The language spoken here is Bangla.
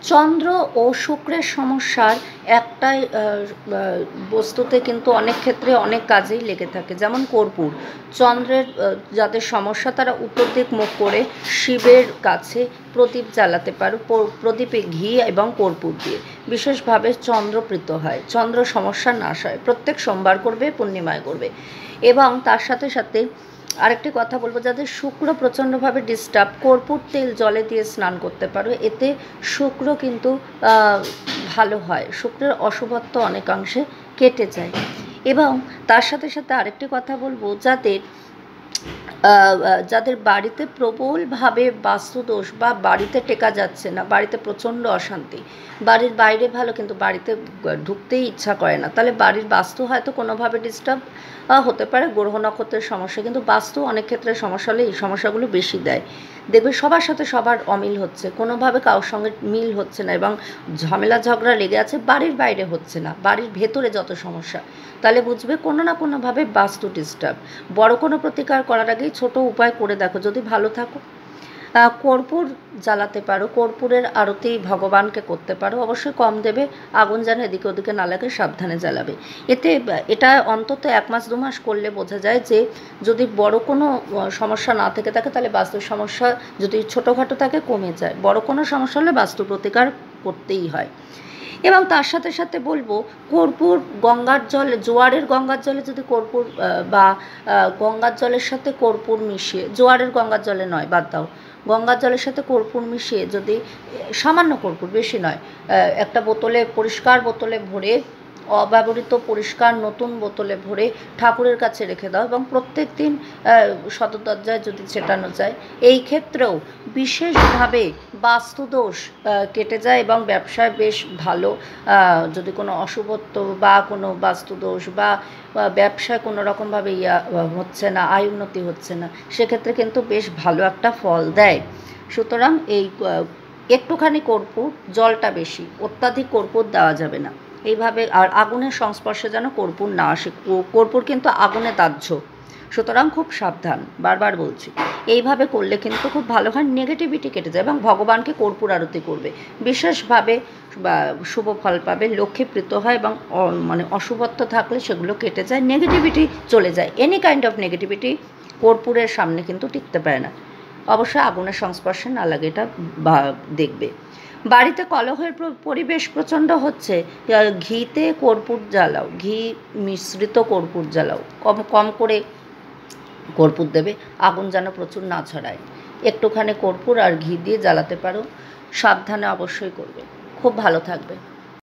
চন্দ্র ও শুক্রের সমস্যার একটাই বস্তুতে কিন্তু অনেক ক্ষেত্রে অনেক কাজেই লেগে থাকে, যেমন কর্পূর। চন্দ্রের যাদের সমস্যা তারা উত্তর দিক মুখ করে শিবের কাছে প্রদীপ জ্বালাতে পারো, প্রদীপে ঘি এবং কর্পূর দিয়ে বিশেষভাবে চন্দ্রপ্রীত হয়, চন্দ্র সমস্যা নাশ হয়। প্রত্যেক সোমবার করবে, পূর্ণিমায় করবে। এবং তার সাথে সাথে আরেকটি কথা বলবো, যাদের শুক্র প্রচণ্ডভাবে ডিস্টার্ব, কর্পূর তেল জলে দিয়ে স্নান করতে পারো, এতে শুক্র কিন্তু ভালো হয়, শুক্রের অশুভত্ব অনেকাংশে কেটে যায়। এবং তার সাথে সাথে আরেকটি কথা বলবো, যাদের বাড়িতে প্রবলভাবে বাস্তুদোষ বা বাড়িতে টেকা যাচ্ছে না, বাড়িতে প্রচণ্ড অশান্তি, বাড়ির বাইরে ভালো কিন্তু বাড়িতে ঢুকতেই ইচ্ছা করে না, তাহলে বাড়ির বাস্তু হয়তো কোনোভাবে ডিস্টার্ব হতে পারে, গ্রহ নক্ষত্রের সমস্যা। কিন্তু বাস্তু অনেক ক্ষেত্রে সমস্যা হলে এই সমস্যাগুলো বেশি দেয়। দেখবে সবার সাথে সবার অমিল হচ্ছে, কোনোভাবে কারোর সঙ্গে মিল হচ্ছে না, এবং ঝামেলা ঝগড়া লেগে আছে, বাড়ির বাইরে হচ্ছে না, বাড়ির ভেতরে যত সমস্যা, তাহলে বুঝবে কোনো না কোনোভাবে বাস্তু ডিস্টার্ব। বড় কোনো প্রতিকার করার আগেই ছোট উপায় করে দেখো, যদি ভালো থাকো। কর্পূর জ্বালাতে পারো, কর্পূরের আরতি ভগবানকে করতে পারো, অবশ্যই কম দেবে, আগুন যেন এদিকে ওদিকে না লাগে, সাবধানে জ্বালাবে। এটা অন্তত 1 মাস 2 মাস করলে বোঝা যায় যে যদি বড় কোনো সমস্যা না থেকে থাকে, তাহলে বাস্তুর সমস্যা যদি ছোটোখাটো থাকে কমে যায়, বড় কোনো সমস্যা হলে বাস্তু প্রতিকার করতেই হয়। এবং তার সাথে সাথে বলবো, কর্পূর গঙ্গার জলে, জোয়ারের গঙ্গার জলে যদি কর্পূর বা গঙ্গার জলের সাথে কর্পূর মিশিয়ে, জোয়ারের গঙ্গার জলে নয়, বাদ দাও, গঙ্গার জলের সাথে কর্পূর মিশিয়ে যদি সামান্য কর্পূর, বেশি নয়, একটা বোতলে, পরিষ্কার বোতলে ভরে, অব্যবহৃত পরিষ্কার নতুন বোতলে ভরে ঠাকুরের কাছে রেখে দাও, এবং প্রত্যেক দিন সদর দরজায় যদি ছেটানো যায়, এই ক্ষেত্রেও বিশেষভাবে বাস্তুদোষ কেটে যায়, এবং ব্যবসায় বেশ ভালো। যদি কোনো অশুভত্ব বা কোনো বাস্তুদোষ বা ব্যবসায় কোনো রকমভাবে হচ্ছে না, আয় উন্নতি হচ্ছে না, সেক্ষেত্রে কিন্তু বেশ ভালো একটা ফল দেয়। সুতরাং এই একটুখানি কর্পূর, জলটা বেশি, অত্যাধিক কর্পূর দেওয়া যাবে না এইভাবে। আর আগুনের সংস্পর্শে যেন কর্পূর না আসে, কর্পূর কিন্তু আগুনে দাহ্য, সুতরাং খুব সাবধান, বারবার বলছি। এইভাবে করলে কিন্তু খুব ভালো হয়, নেগেটিভিটি কেটে যায়, এবং ভগবানকে কর্পূর আরতি করবে, বিশেষভাবে শুভ ফল পাবে, লক্ষ্মীপ্রীত হয়, এবং মানে অশুভত্ব থাকলে সেগুলো কেটে যায়, নেগেটিভিটি চলে যায়। এনি কাইন্ড অফ নেগেটিভিটি কর্পূরের সামনে কিন্তু টিকতে পারে না, অবশ্যই আগুনের সংস্পর্শে না লাগে, এটা দেখবে। বাড়িতে কলহের পরিবেশ প্রচণ্ড হচ্ছে, ঘিতে কর্পূর জ্বালাও, ঘি মিশ্রিত কর্পূর জ্বালাও, কম করে কর্পূর দেবে, আগুন যেন প্রচুর না ছড়ায়। একটুখানি কর্পূর আর ঘি দিয়ে জ্বালাতে পারো, সাবধানে অবশ্যই করবে, খুব ভালো থাকবে।